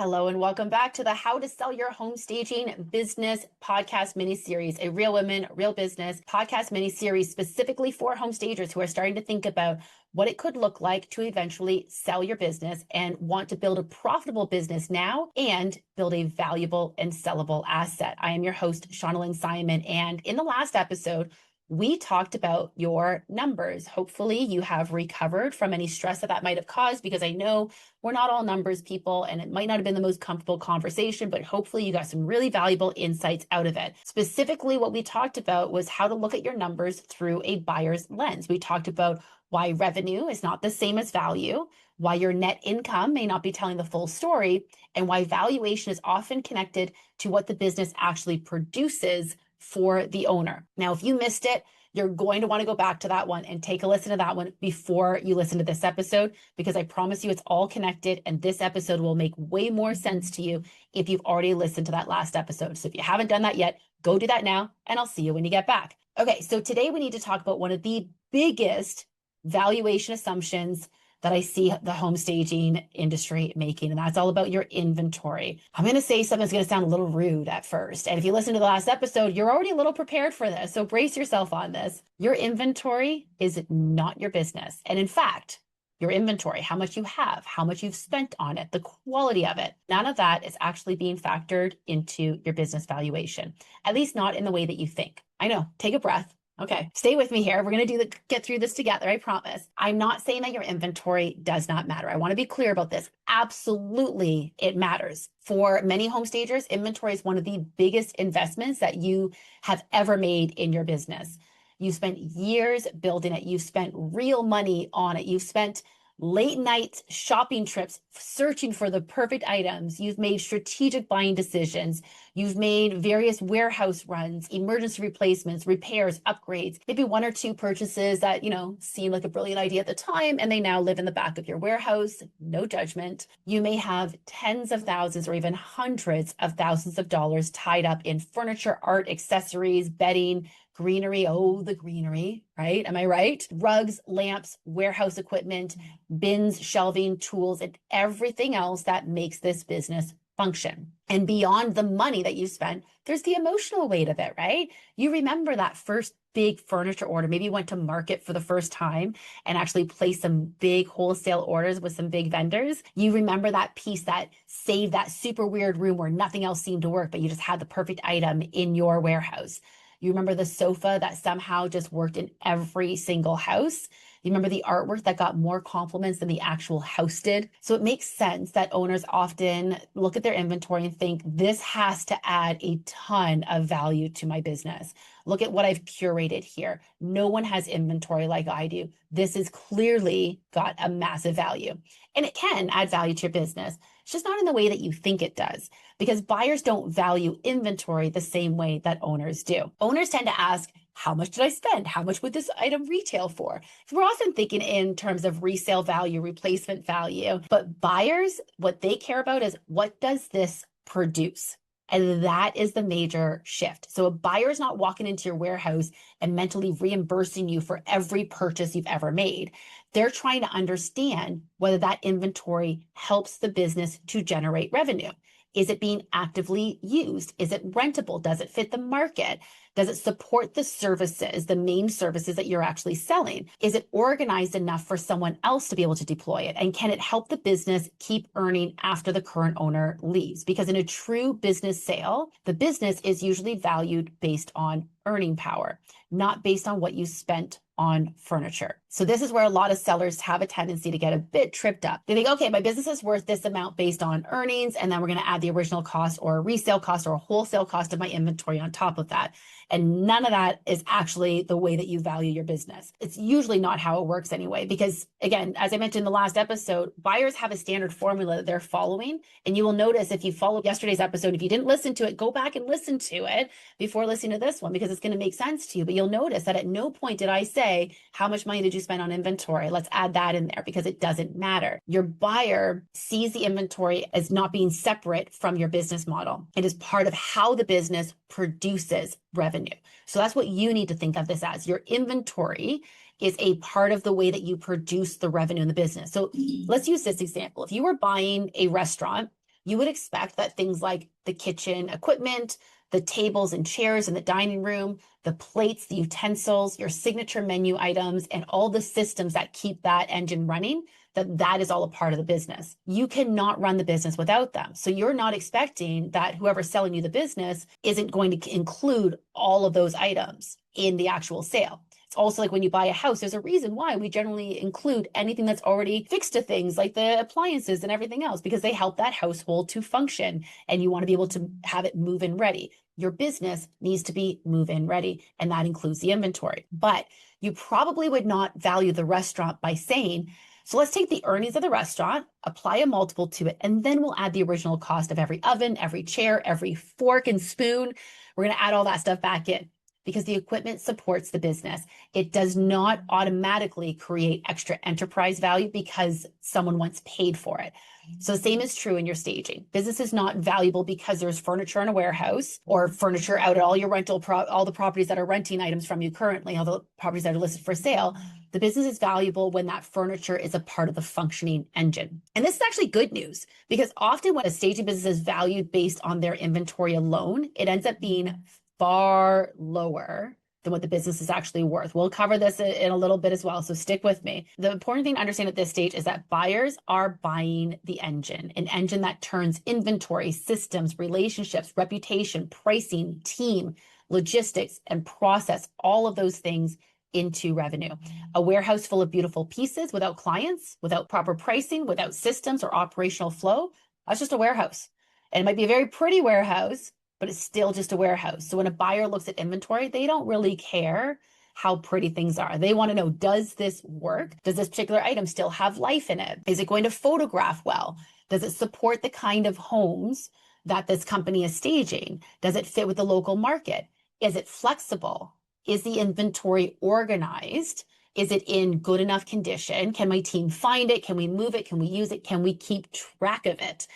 Hello and welcome back to the How to Sell Your Home Staging Business podcast mini-series, a real women, real business podcast mini-series specifically for home stagers who are starting to think about what it could look like to eventually sell your business and want to build a profitable business now and build a valuable and sellable asset. I am your host, Shauna Lynn Simon, and in the last episode, we talked about your numbers. Hopefully you have recovered from any stress that might have caused, because I know we're not all numbers people and it might not have been the most comfortable conversation, but hopefully you got some really valuable insights out of it. Specifically, what we talked about was how to look at your numbers through a buyer's lens. We talked about why revenue is not the same as value, why your net income may not be telling the full story, and why valuation is often connected to what the business actually produces for the owner. Now, if you missed it, you're going to want to go back to that one and take a listen to that one before you listen to this episode, because I promise you it's all connected and this episode will make way more sense to you if you've already listened to that last episode. So if you haven't done that yet, go do that now and I'll see you when you get back. Okay, so today we need to talk about one of the biggest valuation assumptions that I see the home staging industry making, and that's all about your inventory. I'm going to say something that's going to sound a little rude at first. And if you listen to the last episode, you're already a little prepared for this. So brace yourself on this. Your inventory is not your business. And in fact, your inventory, how much you have, how much you've spent on it, the quality of it, none of that is actually being factored into your business valuation, at least not in the way that you think. I know, take a breath. Okay, stay with me here. We're going to get through this together, I promise. I'm not saying that your inventory does not matter. I want to be clear about this. Absolutely, it matters. For many home stagers, inventory is one of the biggest investments that you have ever made in your business. You spent years building it. You've spent real money on it. You've spent late night shopping trips searching for the perfect items. You've made strategic buying decisions. You've made various warehouse runs, emergency replacements, repairs, upgrades, maybe one or two purchases that, seem like a brilliant idea at the time, and they now live in the back of your warehouse. No judgment. You may have tens of thousands or even hundreds of thousands of dollars tied up in furniture, art, accessories, bedding, greenery. Oh, the greenery, right? Am I right? Rugs, lamps, warehouse equipment, bins, shelving, tools, and everything else that makes this business function. And beyond the money that you spent, there's the emotional weight of it, right? You remember that first big furniture order. Maybe you went to market for the first time and actually placed some big wholesale orders with some big vendors. You remember that piece that saved that super weird room where nothing else seemed to work, but you just had the perfect item in your warehouse. You remember the sofa that somehow just worked in every single house. You remember the artwork that got more compliments than the actual house did. So it makes sense that owners often look at their inventory and think, this has to add a ton of value to my business. Look at what I've curated here. No one has inventory like I do. This has clearly got a massive value. And it can add value to your business. It's just not in the way that you think it does, because buyers don't value inventory the same way that owners do. Owners tend to ask, how much did I spend? How much would this item retail for? So we're often thinking in terms of resale value, replacement value, but buyers, what they care about is, what does this produce? And that is the major shift. So a buyer is not walking into your warehouse and mentally reimbursing you for every purchase you've ever made. They're trying to understand whether that inventory helps the business to generate revenue. Is it being actively used? Is it rentable? Does it fit the market? Does it support the services, the main services that you're actually selling? Is it organized enough for someone else to be able to deploy it? And can it help the business keep earning after the current owner leaves? Because in a true business sale, the business is usually valued based on earning power, not based on what you spent on furniture. So this is where a lot of sellers have a tendency to get a bit tripped up. They think, okay, my business is worth this amount based on earnings, and then we're going to add the original cost or a resale cost or a wholesale cost of my inventory on top of that. And none of that is actually the way that you value your business. It's usually not how it works anyway, because again, as I mentioned in the last episode, buyers have a standard formula that they're following. And you will notice if you followed yesterday's episode, if you didn't listen to it, go back and listen to it before listening to this one, because it's going to make sense to you. But you'll notice that at no point did I say, how much money did you spend on inventory? Let's add that in there, because it doesn't matter. Your buyer sees the inventory as not being separate from your business model. It is part of how the business produces revenue. So that's what you need to think of this as. Your inventory is a part of the way that you produce the revenue in the business. So let's use this example. If you were buying a restaurant, you would expect that things like the kitchen equipment, the tables and chairs in the dining room, the plates, the utensils, your signature menu items, and all the systems that keep that engine running, that is all a part of the business. You cannot run the business without them. So you're not expecting that whoever's selling you the business isn't going to include all of those items in the actual sale. It's also like when you buy a house, there's a reason why we generally include anything that's already fixed to things like the appliances and everything else, because they help that household to function and you want to be able to have it move in ready. Your business needs to be move in ready, and that includes the inventory. But you probably would not value the restaurant by saying, so let's take the earnings of the restaurant, apply a multiple to it, and then we'll add the original cost of every oven, every chair, every fork and spoon. We're going to add all that stuff back in because the equipment supports the business. It does not automatically create extra enterprise value because someone once paid for it. So the same is true in your staging. Business is not valuable because there's furniture in a warehouse or furniture out at all your all the properties that are renting items from you currently, all the properties that are listed for sale. The business is valuable when that furniture is a part of the functioning engine. And this is actually good news because often when a staging business is valued based on their inventory alone, it ends up being far lower than what the business is actually worth. We'll cover this in a little bit as well, so stick with me. The important thing to understand at this stage is that buyers are buying the engine, an engine that turns inventory, systems, relationships, reputation, pricing, team, logistics, and process, all of those things into revenue. A warehouse full of beautiful pieces without clients, without proper pricing, without systems or operational flow, that's just a warehouse. And it might be a very pretty warehouse, but it's still just a warehouse. So when a buyer looks at inventory, they don't really care how pretty things are. They want to know, does this work? Does this particular item still have life in it? Is it going to photograph well? Does it support the kind of homes that this company is staging? Does it fit with the local market? Is it flexible? Is the inventory organized? Is it in good enough condition? Can my team find it? Can we move it? Can we use it? Can we keep track of it?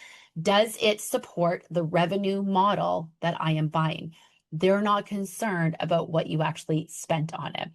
Does it support the revenue model that I am buying? They're not concerned about what you actually spent on it.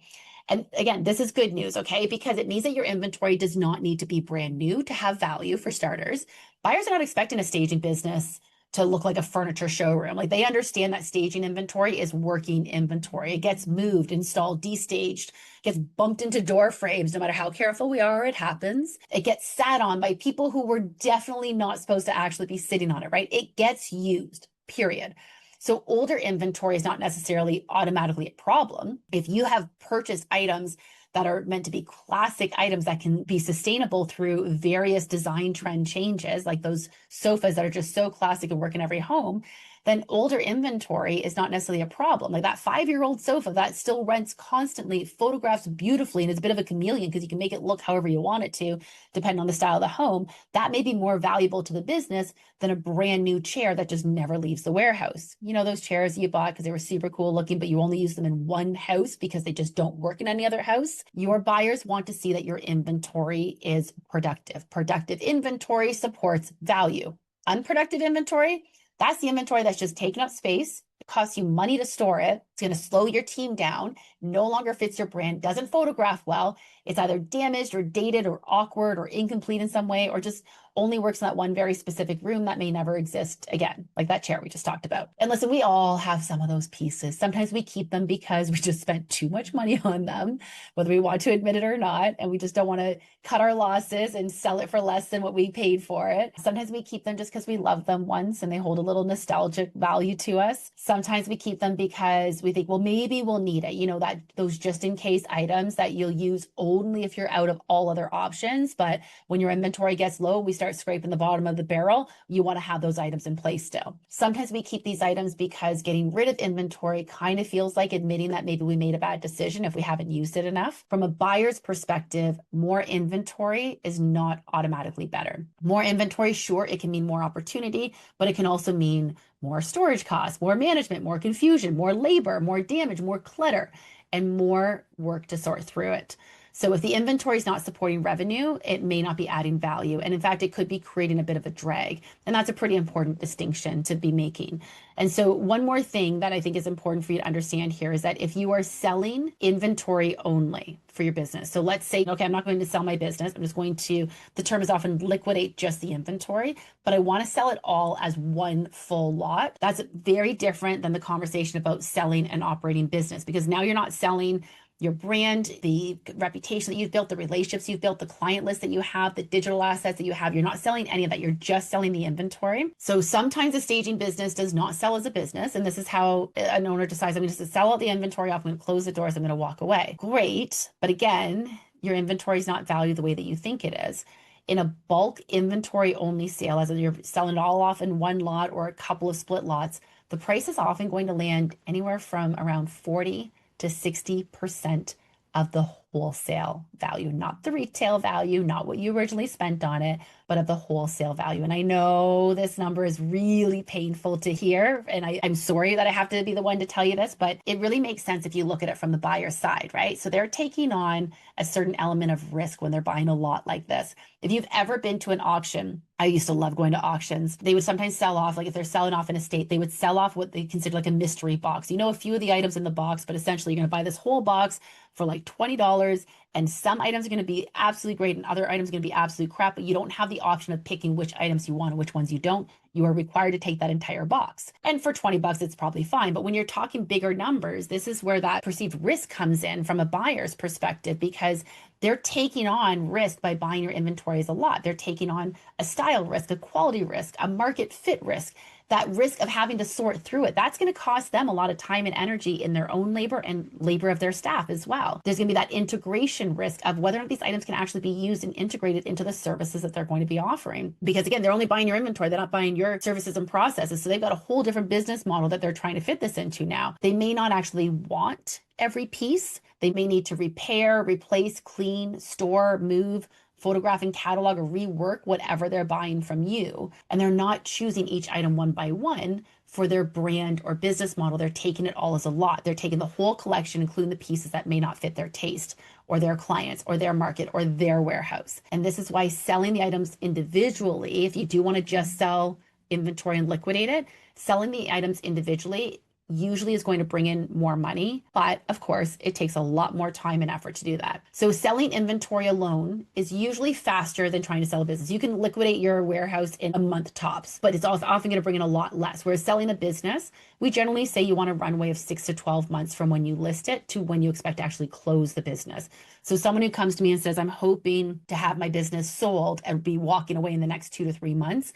And again, this is good news, okay? Because it means that your inventory does not need to be brand new to have value for starters. Buyers are not expecting a staging business to look like a furniture showroom. Like they understand that staging inventory is working inventory. It gets moved, installed, destaged, gets bumped into door frames. No matter how careful we are, it happens. It gets sat on by people who were definitely not supposed to actually be sitting on it, right? It gets used, period. So older inventory is not necessarily automatically a problem. If you have purchased items that are meant to be classic items that can be sustainable through various design trend changes, like those sofas that are just so classic and work in every home, then older inventory is not necessarily a problem. Like that 5-year-old sofa that still rents constantly, photographs beautifully, and is a bit of a chameleon because you can make it look however you want it to, depending on the style of the home. That may be more valuable to the business than a brand new chair that just never leaves the warehouse. You know, those chairs you bought because they were super cool looking, but you only use them in one house because they just don't work in any other house. Your buyers want to see that your inventory is productive. Productive inventory supports value. Unproductive inventory, that's the inventory that's just taking up space. It costs you money to store it. It's going to slow your team down, no longer fits your brand, doesn't photograph well. It's either damaged or dated or awkward or incomplete in some way, or just only works in that one very specific room that may never exist again, like that chair we just talked about. And listen, we all have some of those pieces. Sometimes we keep them because we just spent too much money on them, whether we want to admit it or not, and we just don't want to cut our losses and sell it for less than what we paid for it. Sometimes we keep them just because we loved them once and they hold a little nostalgic value to us. Sometimes we keep them because we think, well, maybe we'll need it. You know, that those just in case items that you'll use only if you're out of all other options. But when your inventory gets low, we start scraping the bottom of the barrel. You want to have those items in place still. Sometimes we keep these items because getting rid of inventory kind of feels like admitting that maybe we made a bad decision if we haven't used it enough. From a buyer's perspective, more inventory is not automatically better. More inventory, sure, it can mean more opportunity, but it can also mean more storage costs, more management, more confusion, more labor, more damage, more clutter, and more work to sort through it. So if the inventory is not supporting revenue, it may not be adding value. And in fact, it could be creating a bit of a drag. And that's a pretty important distinction to be making. And so one more thing that I think is important for you to understand here is that if you are selling inventory only for your business, so let's say, okay, I'm not going to sell my business. I'm just going to, the term is often liquidate just the inventory, but I want to sell it all as one full lot. That's very different than the conversation about selling an operating business, because now you're not selling your brand, the reputation that you've built, the relationships you've built, the client list that you have, the digital assets that you have. You're not selling any of that. You're just selling the inventory. So sometimes a staging business does not sell as a business. And this is how an owner decides, I'm going to sell all the inventory off. I'm going to close the doors. I'm going to walk away. Great. But again, your inventory is not valued the way that you think it is. In a bulk inventory only sale, as in you're selling it all off in one lot or a couple of split lots, the price is often going to land anywhere from around 40 to 60% of the wholesale value, not the retail value, not what you originally spent on it, but of the wholesale value. And I know this number is really painful to hear, and I'm sorry that I have to be the one to tell you this, but it really makes sense if you look at it from the buyer's side, right? So they're taking on a certain element of risk when they're buying a lot like this. If you've ever been to an auction, I used to love going to auctions. They would sometimes sell off, like if they're selling off an estate, they would sell off what they consider like a mystery box. You know, a few of the items in the box, but essentially you're going to buy this whole box for like $20, and some items are going to be absolutely great and other items are going to be absolute crap, but you don't have the option of picking which items you want and which ones you don't. You are required to take that entire box. And for $20, it's probably fine. But when you're talking bigger numbers, this is where that perceived risk comes in from a buyer's perspective, because they're taking on risk by buying your inventory as a lot. They're taking on a style risk, a quality risk, a market fit risk. That risk of having to sort through it, that's going to cost them a lot of time and energy in their own labor and labor of their staff as well. There's going to be that integration risk of whether or not these items can actually be used and integrated into the services that they're going to be offering. Because again, they're only buying your inventory. They're not buying your services and processes. So they've got a whole different business model that they're trying to fit this into now. They may not actually want every piece. They may need to repair, replace, clean, store, move, photograph and catalog, or rework whatever they're buying from you. And they're not choosing each item one by one for their brand or business model. They're taking it all as a lot. They're taking the whole collection, including the pieces that may not fit their taste or their clients or their market or their warehouse. And this is why selling the items individually, if you do want to just sell inventory and liquidate it, selling the items individually usually is going to bring in more money, but of course it takes a lot more time and effort to do that. So selling inventory alone is usually faster than trying to sell a business. You can liquidate your warehouse in a month tops, but it's also often going to bring in a lot less. Whereas selling a business, we generally say you want a runway of 6 to 12 months from when you list it to when you expect to actually close the business. So someone who comes to me and says, I'm hoping to have my business sold and be walking away in the next 2 to 3 months,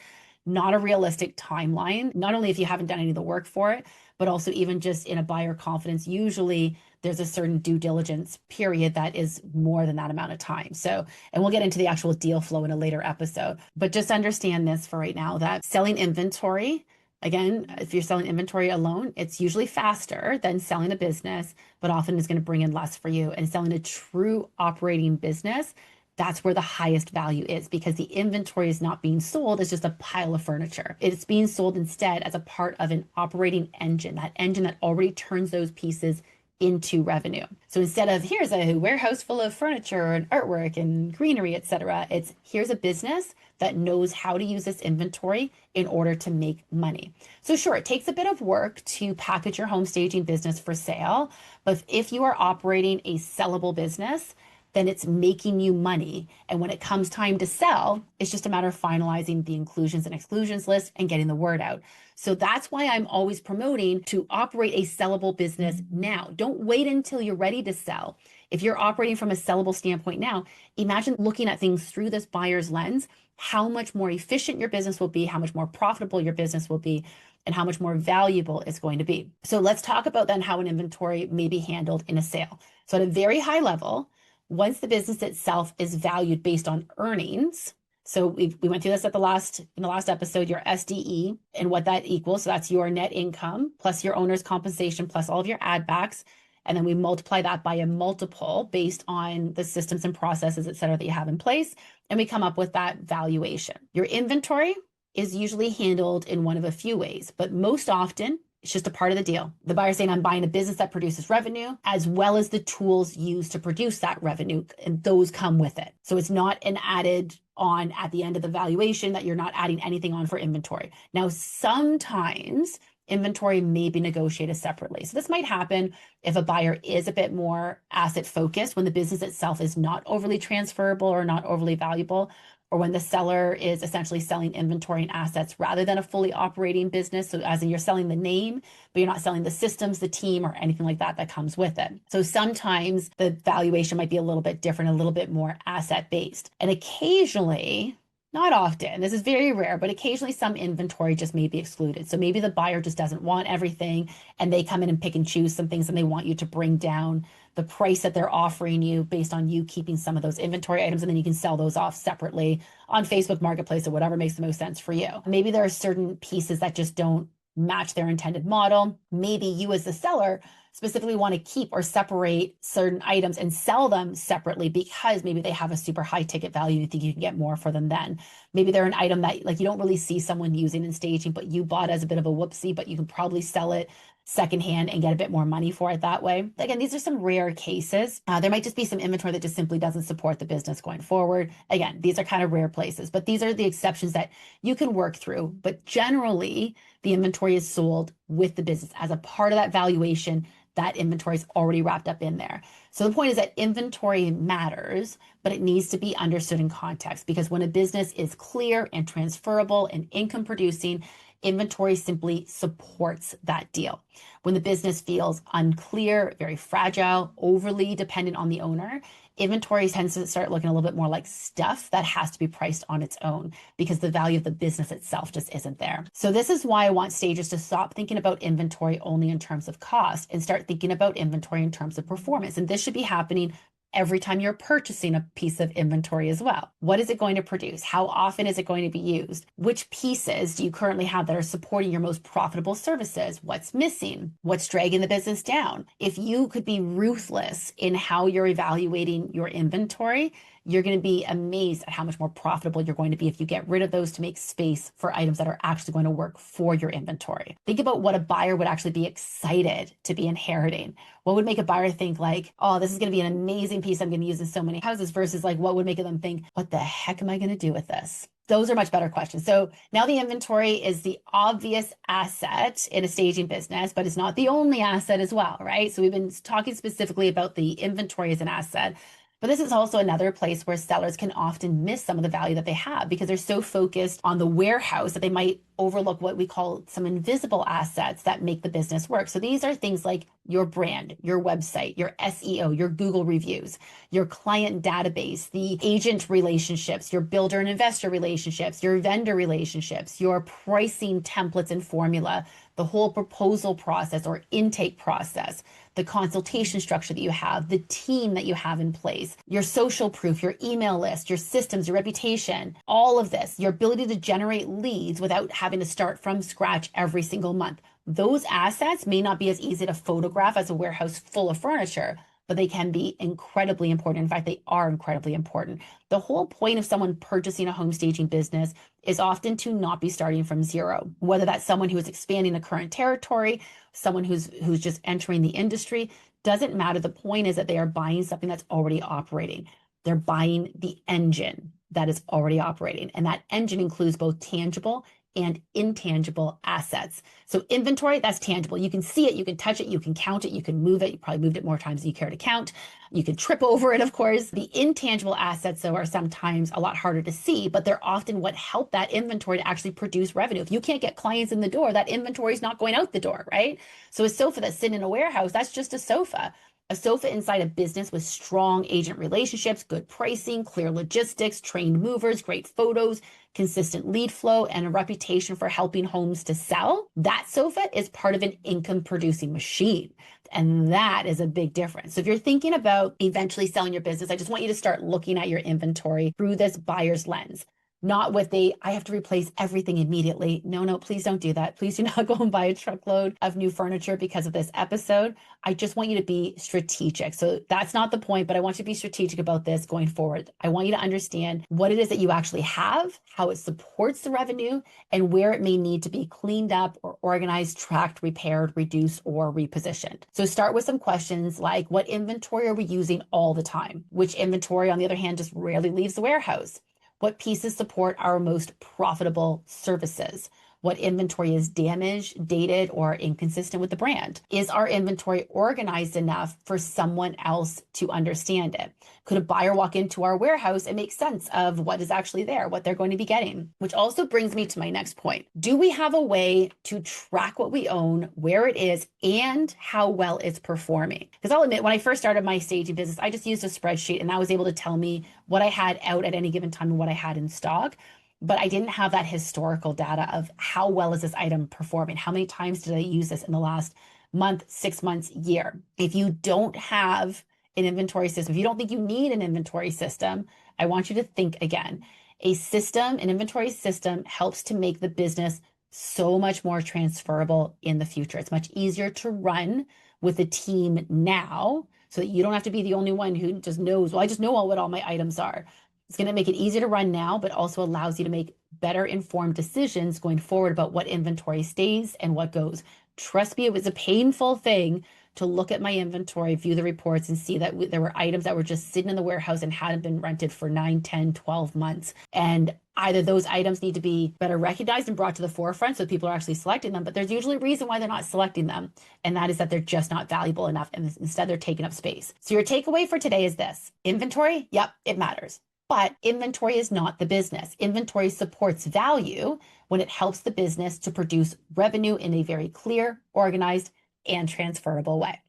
not a realistic timeline, not only if you haven't done any of the work for it, but also even just in a buyer confidence, usually there's a certain due diligence period that is more than that amount of time. So, and we'll get into the actual deal flow in a later episode, but just understand this for right now, that selling inventory, again, if you're selling inventory alone, it's usually faster than selling a business, but often is going to bring in less for you. And selling a true operating business, that's where the highest value is, because the inventory is not being sold as just a pile of furniture. It's being sold instead as a part of an operating engine, that engine that already turns those pieces into revenue. So instead of here's a warehouse full of furniture and artwork and greenery, etc., it's here's a business that knows how to use this inventory in order to make money. So sure, it takes a bit of work to package your home staging business for sale, but if you are operating a sellable business, then it's making you money. And when it comes time to sell, it's just a matter of finalizing the inclusions and exclusions list and getting the word out. So that's why I'm always promoting to operate a sellable business now. Don't wait until you're ready to sell. If you're operating from a sellable standpoint now, imagine looking at things through this buyer's lens, how much more efficient your business will be, how much more profitable your business will be, and how much more valuable it's going to be. So let's talk about then how an inventory may be handled in a sale. So at a very high level, once the business itself is valued based on earnings, so we went through this in the last episode, your SDE and what that equals. So that's your net income plus your owner's compensation plus all of your add backs. And then we multiply that by a multiple based on the systems and processes, et cetera, that you have in place. And we come up with that valuation. Your inventory is usually handled in one of a few ways, but most often It's just a part of the deal. The buyer's saying, I'm buying a business that produces revenue, as well as the tools used to produce that revenue, and those come with it. So it's not an added on at the end of the valuation that you're not adding anything on for inventory. Now, sometimes inventory may be negotiated separately. So this might happen if a buyer is a bit more asset focused, when the business itself is not overly transferable or not overly valuable, or when the seller is essentially selling inventory and assets rather than a fully operating business. So as in, you're selling the name, but you're not selling the systems, the team, or anything like that that comes with it. So sometimes the valuation might be a little bit different, a little bit more asset based. And occasionally, not often, this is very rare, but occasionally some inventory just may be excluded. So maybe the buyer just doesn't want everything and they come in and pick and choose some things, and they want you to bring down the price that they're offering you based on you keeping some of those inventory items, and then you can sell those off separately on Facebook Marketplace or whatever makes the most sense for you. Maybe there are certain pieces that just don't match their intended model. Maybe you as the seller specifically want to keep or separate certain items and sell them separately because maybe they have a super high ticket value. You think you can get more for them then. Maybe they're an item that like you don't really see someone using and staging, but you bought as a bit of a whoopsie, but you can probably sell it secondhand and get a bit more money for it that way. Again, these are some rare cases. There might just be some inventory that just simply doesn't support the business going forward. Again, these are kind of rare places, but these are the exceptions that you can work through. But generally, the inventory is sold with the business as a part of that valuation. That inventory is already wrapped up in there. So the point is that inventory matters, but it needs to be understood in context, because when a business is clear and transferable and income producing, inventory simply supports that deal. When the business feels unclear, very fragile, overly dependent on the owner, inventory tends to start looking a little bit more like stuff that has to be priced on its own, because the value of the business itself just isn't there. So this is why I want stagers to stop thinking about inventory only in terms of cost and start thinking about inventory in terms of performance. And this should be happening every time you're purchasing a piece of inventory as well. What is it going to produce? How often is it going to be used? Which pieces do you currently have that are supporting your most profitable services? What's missing? What's dragging the business down? If you could be ruthless in how you're evaluating your inventory, you're going to be amazed at how much more profitable you're going to be if you get rid of those to make space for items that are actually going to work for your inventory. Think about what a buyer would actually be excited to be inheriting. What would make a buyer think like, oh, this is going to be an amazing piece I'm going to use in so many houses, versus like, what would make them think, what the heck am I going to do with this? Those are much better questions. So now the inventory is the obvious asset in a staging business, but it's not the only asset as well, right? So we've been talking specifically about the inventory as an asset. But this is also another place where sellers can often miss some of the value that they have because they're so focused on the warehouse that they might overlook what we call some invisible assets that make the business work. So these are things like your brand, your website, your SEO, your Google reviews, your client database, the agent relationships, your builder and investor relationships, your vendor relationships, your pricing templates and formula, the whole proposal process or intake process, the consultation structure that you have, the team that you have in place, your social proof, your email list, your systems, your reputation, all of this, your ability to generate leads without having to start from scratch every single month. Those assets may not be as easy to photograph as a warehouse full of furniture, but they can be incredibly important. In fact, they are incredibly important. The whole point of someone purchasing a home staging business is often to not be starting from zero, whether that's someone who is expanding a current territory, someone who's just entering the industry, doesn't matter. The point is that they are buying something that's already operating. They're buying the engine that is already operating. And that engine includes both tangible and intangible assets. So inventory, that's tangible. You can see it, you can touch it, you can count it, you can move it. You probably moved it more times than you care to count. You can trip over it, of course. The intangible assets, though, are sometimes a lot harder to see, but they're often what help that inventory to actually produce revenue. If you can't get clients in the door, that inventory is not going out the door, right? So a sofa that's sitting in a warehouse, that's just a sofa. A sofa inside a business with strong agent relationships, good pricing, clear logistics, trained movers, great photos, consistent lead flow, and a reputation for helping homes to sell, that sofa is part of an income producing machine. And that is a big difference. So if you're thinking about eventually selling your business, I just want you to start looking at your inventory through this buyer's lens. not with I have to replace everything immediately. No, please don't do that. Please do not go and buy a truckload of new furniture because of this episode. I just want you to be strategic. So that's not the point, but I want you to be strategic about this going forward. I want you to understand what it is that you actually have, how it supports the revenue, and where it may need to be cleaned up or organized, tracked, repaired, reduced, or repositioned. So start with some questions like, what inventory are we using all the time? Which inventory, on the other hand, just rarely leaves the warehouse? What pieces support our most profitable services? What inventory is damaged, dated, or inconsistent with the brand? Is our inventory organized enough for someone else to understand it? Could a buyer walk into our warehouse and make sense of what is actually there, what they're going to be getting? Which also brings me to my next point. Do we have a way to track what we own, where it is, and how well it's performing? Because I'll admit, when I first started my staging business, I just used a spreadsheet and that was able to tell me what I had out at any given time and what I had in stock. But I didn't have that historical data of how well is this item performing? How many times did I use this in the last month, 6 months, year? If you don't have an inventory system, if you don't think you need an inventory system, I want you to think again. An inventory system helps to make the business so much more transferable in the future. It's much easier to run with a team now so that you don't have to be the only one who just knows, well, I just know what all my items are. It's going to make it easier to run now, but also allows you to make better informed decisions going forward about what inventory stays and what goes. Trust me, it was a painful thing to look at my inventory, view the reports, and see that there were items that were just sitting in the warehouse and hadn't been rented for 9, 10, 12 months. And either those items need to be better recognized and brought to the forefront so people are actually selecting them, but there's usually a reason why they're not selecting them. And that is that they're just not valuable enough. And instead they're taking up space. So your takeaway for today is this: inventory, yep, it matters. But inventory is not the business. Inventory supports value when it helps the business to produce revenue in a very clear, organized, and transferable way.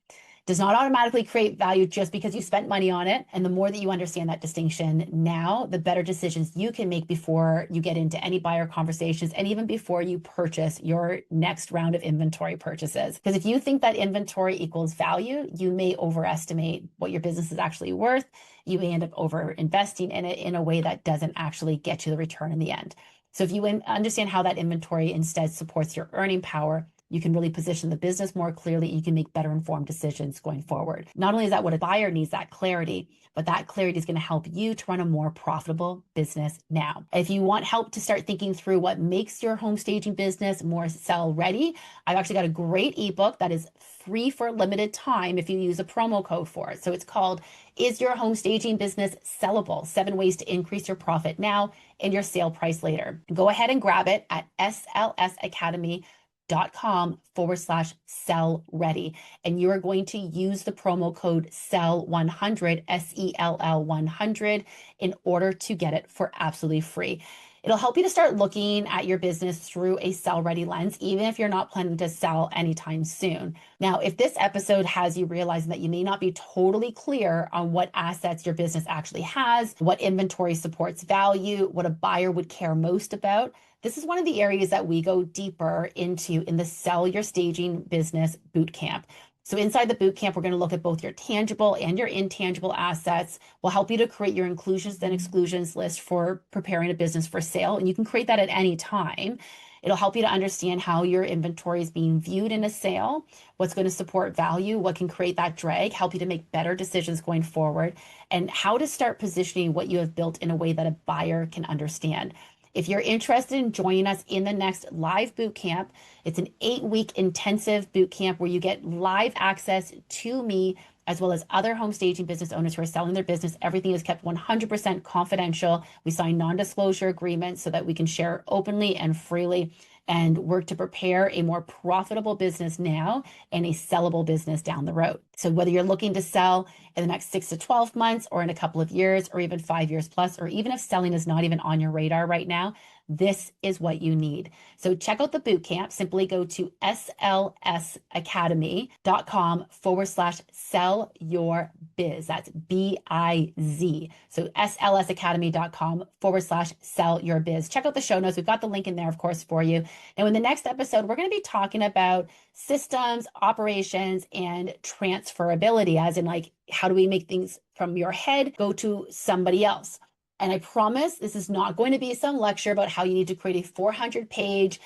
Does not automatically create value just because you spent money on it. And the more that you understand that distinction now, the better decisions you can make before you get into any buyer conversations and even before you purchase your next round of inventory purchases. Because if you think that inventory equals value, you may overestimate what your business is actually worth. You may end up over investing in it in a way that doesn't actually get you the return in the end. So if you understand how that inventory instead supports your earning power, you can really position the business more clearly. You can make better informed decisions going forward. Not only is that what a buyer needs, that clarity, but that clarity is going to help you to run a more profitable business now. If you want help to start thinking through what makes your home staging business more sell ready, I've actually got a great ebook that is free for a limited time if you use a promo code for it. So it's called Is Your Home Staging Business Sellable? 7 Ways to Increase Your Profit Now and Your Sale Price Later. Go ahead and grab it at slsacademy.com/sell ready. And you are going to use the promo code SELL100, SELL100, in order to get it for absolutely free. It'll help you to start looking at your business through a sell ready lens, even if you're not planning to sell anytime soon. Now, if this episode has you realizing that you may not be totally clear on what assets your business actually has, what inventory supports value, what a buyer would care most about, this is one of the areas that we go deeper into in the Sell Your Staging Business Bootcamp. So inside the bootcamp, we're going to look at both your tangible and your intangible assets. We'll help you to create your inclusions and exclusions list for preparing a business for sale. And you can create that at any time. It'll help you to understand how your inventory is being viewed in a sale, what's going to support value, what can create that drag, help you to make better decisions going forward, and how to start positioning what you have built in a way that a buyer can understand. If you're interested in joining us in the next live boot camp, it's an 8-week intensive boot camp where you get live access to me as well as other home staging business owners who are selling their business. Everything is kept 100% confidential. We sign non-disclosure agreements so that we can share openly and freely and work to prepare a more profitable business now and a sellable business down the road. So whether you're looking to sell in the next 6 to 12 months or in a couple of years or even 5 years plus, or even if selling is not even on your radar right now, this is what you need. So check out the bootcamp. Simply go to slsacademy.com/sell your biz. That's BIZ. So slsacademy.com/sell your biz. Check out the show notes. We've got the link in there, of course, for you. And in the next episode, we're going to be talking about systems, operations, and transferability, as in like, how do we make things from your head go to somebody else? And I promise this is not going to be some lecture about how you need to create a 400-page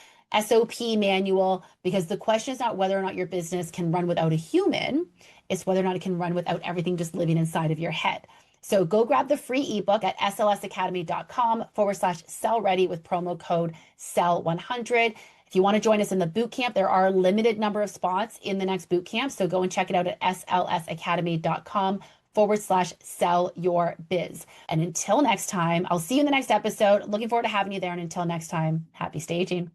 SOP manual, because the question is not whether or not your business can run without a human, it's whether or not it can run without everything just living inside of your head. So go grab the free ebook at slsacademy.com/sell ready with promo code SELL100. If you want to join us in the bootcamp, there are a limited number of spots in the next bootcamp. So go and check it out at slsacademy.com/sell your biz. And until next time, I'll see you in the next episode. Looking forward to having you there. And until next time, happy staging.